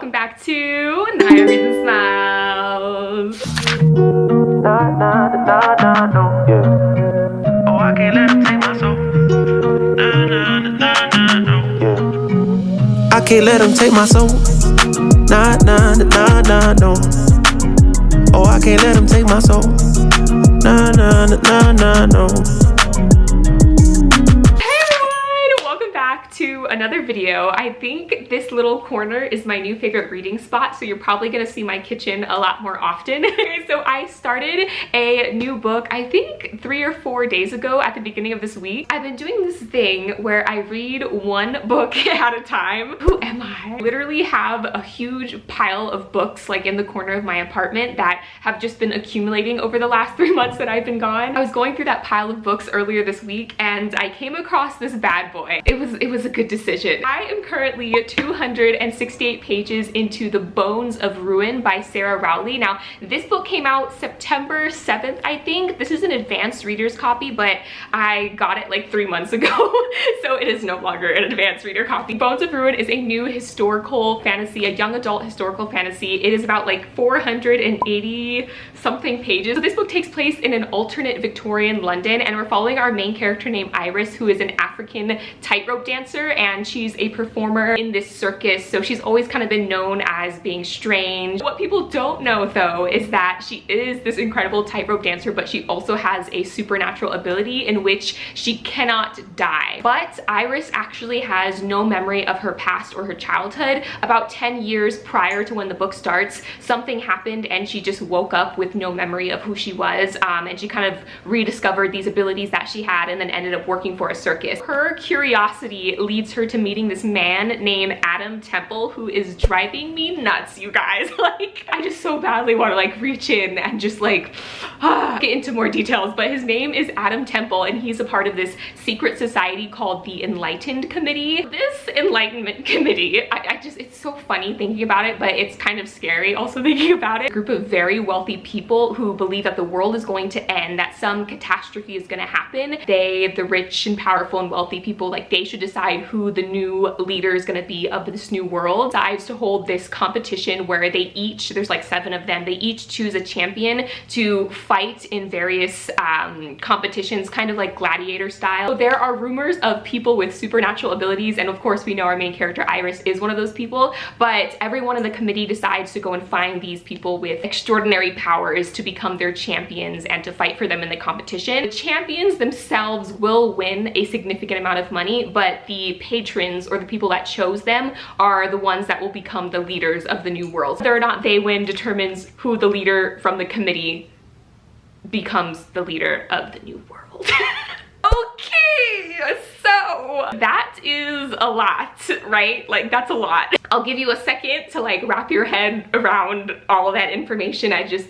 welcome back to Naya Reads and Smiles. Nah, nah, nah, nah, no. Yeah. Oh, I can't let him take my soul. Nah, nah, nah, nah, no. Yeah. I can't let him take my soul. Nah, nah, nah, nah, no. Oh, I can't let him take my soul. Nah, nah, nah, nah, no. To another video. I think this little corner is my new favorite reading spot, so you're probably gonna see my kitchen a lot more often. So I started a new book, I think 3 or 4 days ago at the beginning of this week. I've been doing this thing where I read one book at a time. Who am I? I literally have a huge pile of books like in the corner of my apartment that have just been accumulating over the last 3 months that I've been gone. I was going through that pile of books earlier this week and I came across this bad boy. It was a good decision. I am currently 268 pages into The Bones of Ruin by Sarah Rowley. Now, this book came out September 7th, I think. This is an advanced reader's copy, but I got it like 3 months ago, so it is no longer an advanced reader copy. Bones of Ruin is a new historical fantasy, a young adult historical fantasy. It is about like 480 something pages. So this book takes place in an alternate Victorian London, and we're following our main character named Iris, who is an African tightrope dancer, and she's a performer in this circus, so she's always kind of been known as being strange. What people don't know though is that she is this incredible tightrope dancer, but she also has a supernatural ability in which she cannot die. But Iris actually has no memory of her past or her childhood. About 10 years prior to when the book starts, something happened and she just woke up with no memory of who she was, and she kind of rediscovered these abilities that she had and then ended up working for a circus. Her curiosity leads her to meeting this man named Adam Temple, who is driving me nuts, you guys. Like, I just so badly want to like reach in and just like get into more details, but his name is Adam Temple and he's a part of this secret society called the Enlightened Committee. This Enlightenment Committee, it's so funny thinking about it, but it's kind of scary also thinking about it. A group of very wealthy people who believe that the world is going to end, that some catastrophe is going to happen. They, the rich and powerful and wealthy people, like they should decide who the new leader is going to be of this new world. Decides to hold this competition where they each, there's like 7 of them, they each choose a champion to fight in various competitions, kind of like gladiator style. So there are rumors of people with supernatural abilities, and of course we know our main character Iris is one of those people, but everyone in the committee decides to go and find these people with extraordinary powers to become their champions and to fight for them in the competition. The champions themselves will win a significant amount of money, but the patrons or the people that chose them are the ones that will become the leaders of the new world. Whether or not they win determines who the leader from the committee becomes the leader of the new world. Okay, so that is a lot, right? Like, that's a lot. I'll give you a second to like wrap your head around all of that information I just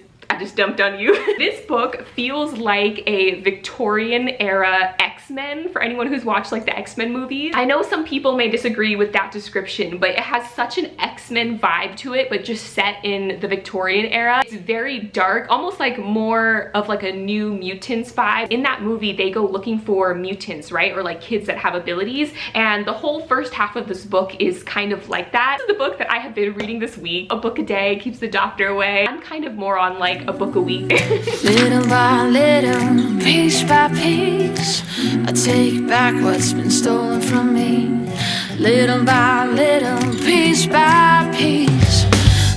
dumped on you. This book feels like a Victorian era X-Men for anyone who's watched like the X-Men movies. I know some people may disagree with that description, but it has such an X-Men vibe to it, but just set in the Victorian era. It's very dark, almost like more of like a New Mutants vibe. In that movie, they go looking for mutants, right? Or like kids that have abilities. And the whole first half of this book is kind of like that. This is the book that I have been reading this week. A book a day keeps the doctor away. I'm kind of more on like a book a week. Little by little, piece by piece, I take back what's been stolen from me. Little by little, piece by piece,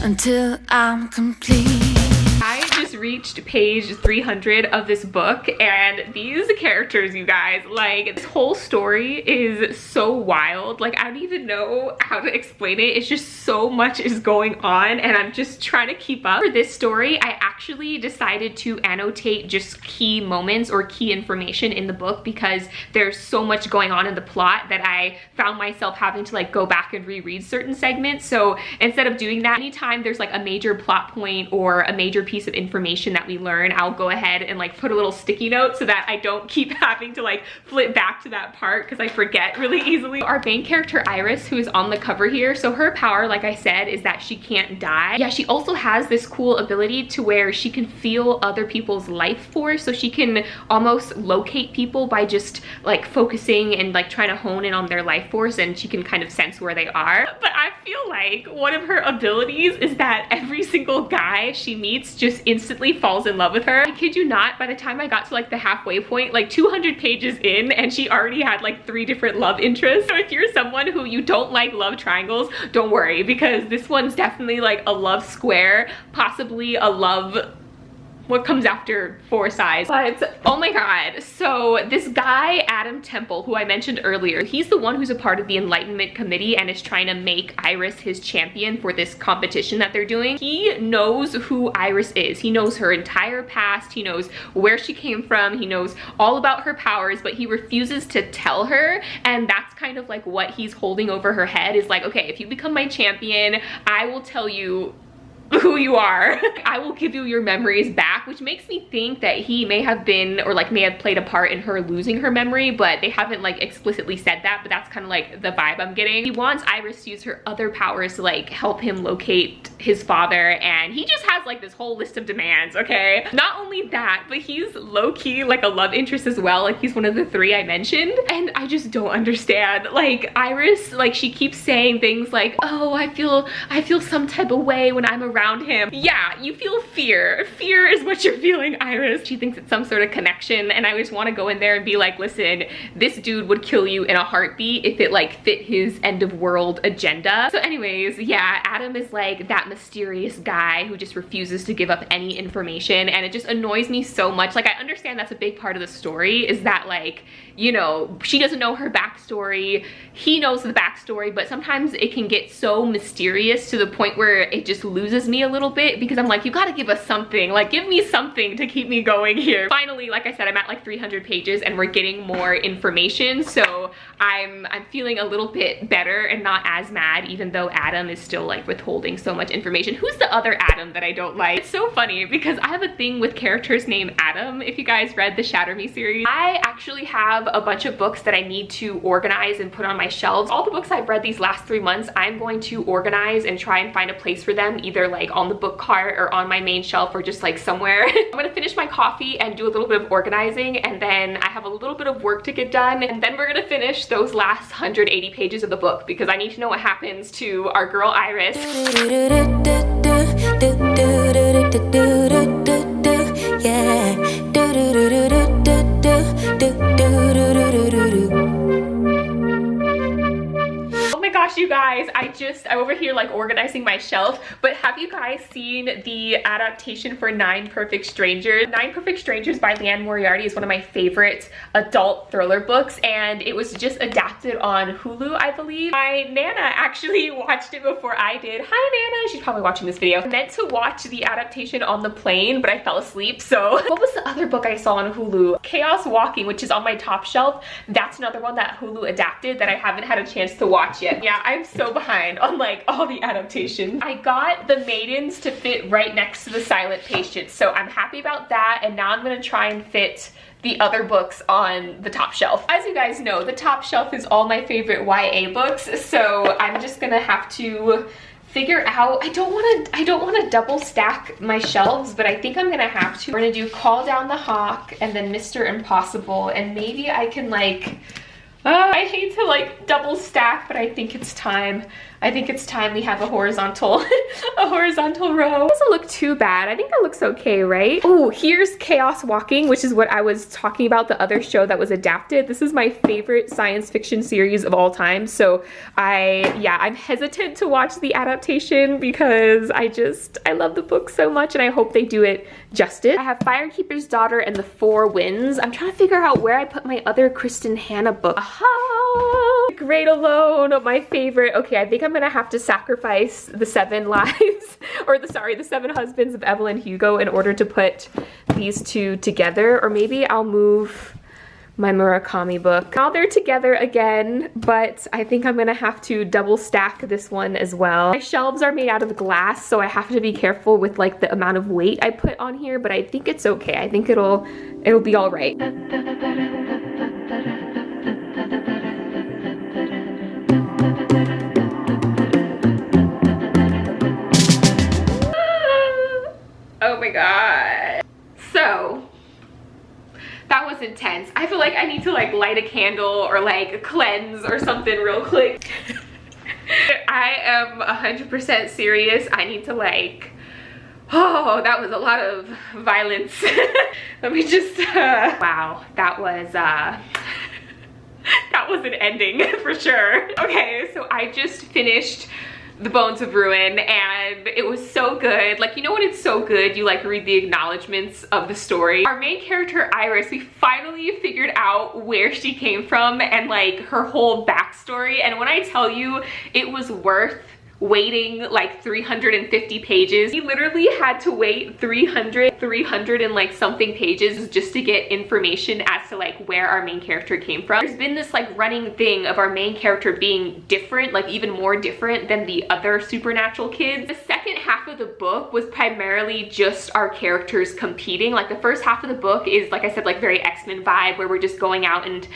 until I'm complete. I just reached page 300 of this book, and these characters, you guys, like, this whole story is so wild. Like, I don't even know how to explain it. It's just so much is going on, and I'm just trying to keep up. For this story, I actually decided to annotate just key moments or key information in the book because there's so much going on in the plot that I found myself having to like go back and reread certain segments. So instead of doing that, anytime there's like a major plot point or a major piece of information information that we learn, I'll go ahead and like put a little sticky note so that I don't keep having to like flip back to that part because I forget really easily. Our main character Iris, who is on the cover here, so her power, like I said, is that she can't die. Yeah, she also has this cool ability to where she can feel other people's life force, so she can almost locate people by just like focusing and like trying to hone in on their life force, and she can kind of sense where they are. But I feel like one of her abilities is that every single guy she meets just instantly falls in love with her. I kid you not, by the time I got to like the halfway point, like 200 pages in, and she already had like 3 different love interests. So if you're someone who you don't like love triangles, don't worry, because this one's definitely like a love square, possibly a love what comes after 4 size. But oh my god, so this guy Adam Temple, who I mentioned earlier, he's the one who's a part of the Enlightenment Committee and is trying to make Iris his champion for this competition that they're doing. He knows who Iris is. He knows her entire past, he knows where she came from, he knows all about her powers, but he refuses to tell her, and that's kind of like what he's holding over her head, is like, okay, if you become my champion, I will tell you who you are. I will give you your memories back, which makes me think that he may have been, or like may have played a part in her losing her memory, but they haven't like explicitly said that, but that's kind of like the vibe I'm getting. He wants Iris to use her other powers to like help him locate his father, and he just has like this whole list of demands, okay? Not only that, but he's low-key like a love interest as well, like he's one of the 3 I mentioned, and I just don't understand. Like Iris, like she keeps saying things like, oh, I feel some type of way when I'm around him. Yeah, you feel fear. Fear is what you're feeling, Iris. She thinks it's some sort of connection, and I just want to go in there and be like, listen, this dude would kill you in a heartbeat if it like fit his end of world agenda. So anyways, yeah, Adam is like that mysterious guy who just refuses to give up any information, and it just annoys me so much. Like I understand that's a big part of the story, is that like, you know, she doesn't know her backstory, he knows the backstory, but sometimes it can get so mysterious to the point where it just loses me a little bit, because I'm like, you gotta give us something, like give me something to keep me going here. Finally, like I said, I'm at like 300 pages and we're getting more information, so I'm feeling a little bit better and not as mad, even though Adam is still like withholding so much information. Who's the other Adam that I don't like? It's so funny because I have a thing with characters named Adam. If you guys read the Shatter Me series, I actually have a bunch of books that I need to organize and put on my shelves. All the books I've read these last 3 months, I'm going to organize and try and find a place for them, either like on the book cart or on my main shelf or just like somewhere. I'm gonna finish my coffee and do a little bit of organizing, and then I have a little bit of work to get done, and then we're gonna finish those last 180 pages of the book because I need to know what happens to our girl Iris. Gosh, you guys, I'm over here like organizing my shelf, but have you guys seen the adaptation for 9 Perfect Strangers? 9 Perfect Strangers by Liane Moriarty is one of my favorite adult thriller books, and it was just adapted on Hulu, I believe. My Nana actually watched it before I did. Hi Nana, she's probably watching this video. I meant to watch the adaptation on the plane, but I fell asleep. So what was the other book I saw on Hulu? Chaos Walking, which is on my top shelf. That's another one that Hulu adapted that I haven't had a chance to watch yet. Yeah, I'm so behind on like all the adaptations. I got The Maidens to fit right next to The Silent Patients, so I'm happy about that, and now I'm gonna try and fit the other books on the top shelf. As you guys know, the top shelf is all my favorite YA books, so I'm just gonna have to figure out, I don't wanna double stack my shelves, but I think I'm gonna have to. We're gonna do Call Down the Hawk and then Mr. Impossible, and maybe I can like, I hate to like double stack, but I think it's time. I think it's time we have a horizontal, a horizontal row. It doesn't look too bad. I think that looks okay, right? Oh, here's Chaos Walking, which is what I was talking about, the other show that was adapted. This is my favorite science fiction series of all time. So I'm hesitant to watch the adaptation because I love the book so much and I hope they do it justice. I have Firekeeper's Daughter and The Four Winds. I'm trying to figure out where I put my other Kristen Hanna book. Aha! Great Alone, my favorite. Okay, I think I'm gonna have to sacrifice the 7 lives, or the 7 husbands of Evelyn Hugo in order to put these two together, or maybe I'll move my Murakami book. Now they're together again, but I think I'm gonna have to double stack this one as well. My shelves are made out of glass, so I have to be careful with like the amount of weight I put on here, but I think it's okay. I think it'll be all right. Oh my god. So that was intense. I feel like I need to like light a candle or like cleanse or something real quick. I am 100% serious. I need to like, oh, that was a lot of violence. Let me just, wow, that was an ending for sure. Okay, so I just finished The Bones of Ruin and it was so good. Like, you know when it's so good, you like read the acknowledgements of the story. Our main character, Iris, we finally figured out where she came from and like her whole backstory. And when I tell you it was worth waiting like 350 pages. We literally had to wait 300 and like something pages just to get information as to like where our main character came from. There's been this like running thing of our main character being different, like even more different than the other supernatural kids. The second half of the book was primarily just our characters competing. Like the first half of the book is, like I said, like very X-Men vibe where we're just going out and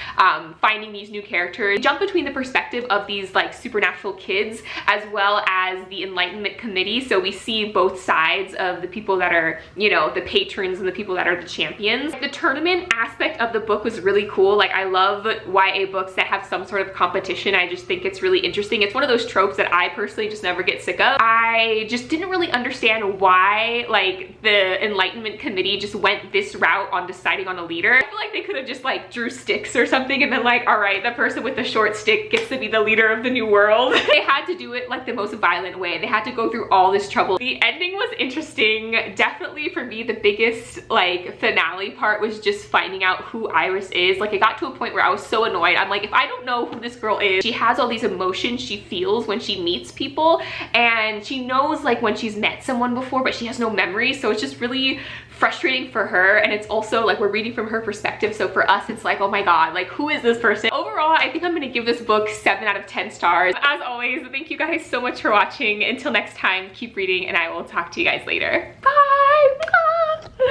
finding these new characters. We jump between the perspective of these like supernatural kids as well as the Enlightenment Committee, so we see both sides of the people that are, you know, the patrons and the people that are the champions. The tournament aspect of the book was really cool. Like, I love YA books that have some sort of competition. I just think it's really interesting. It's one of those tropes that I personally just never get sick of. I just didn't really understand why like the Enlightenment Committee just went this route on deciding on a leader. I feel like they could have just like drew sticks or something and then like, all right, the person with the short stick gets to be the leader of the new world. They had to do it like the most violent way. They had to go through all this trouble. The ending was interesting. Definitely for me, the biggest like finale part was just finding out who Iris is. Like, it got to a point where I was so annoyed. I'm like, if I don't know who this girl is, she has all these emotions she feels when she meets people, and she knows like when she's met someone before, but she has no memory. So it's just really frustrating for her, and it's also like we're reading from her perspective, so for us it's like, oh my god, like who is this person? Overall, I think I'm gonna give this book 7 out of 10 stars. As always, thank you guys so much for watching. Until next time, keep reading and I will talk to you guys later. Bye.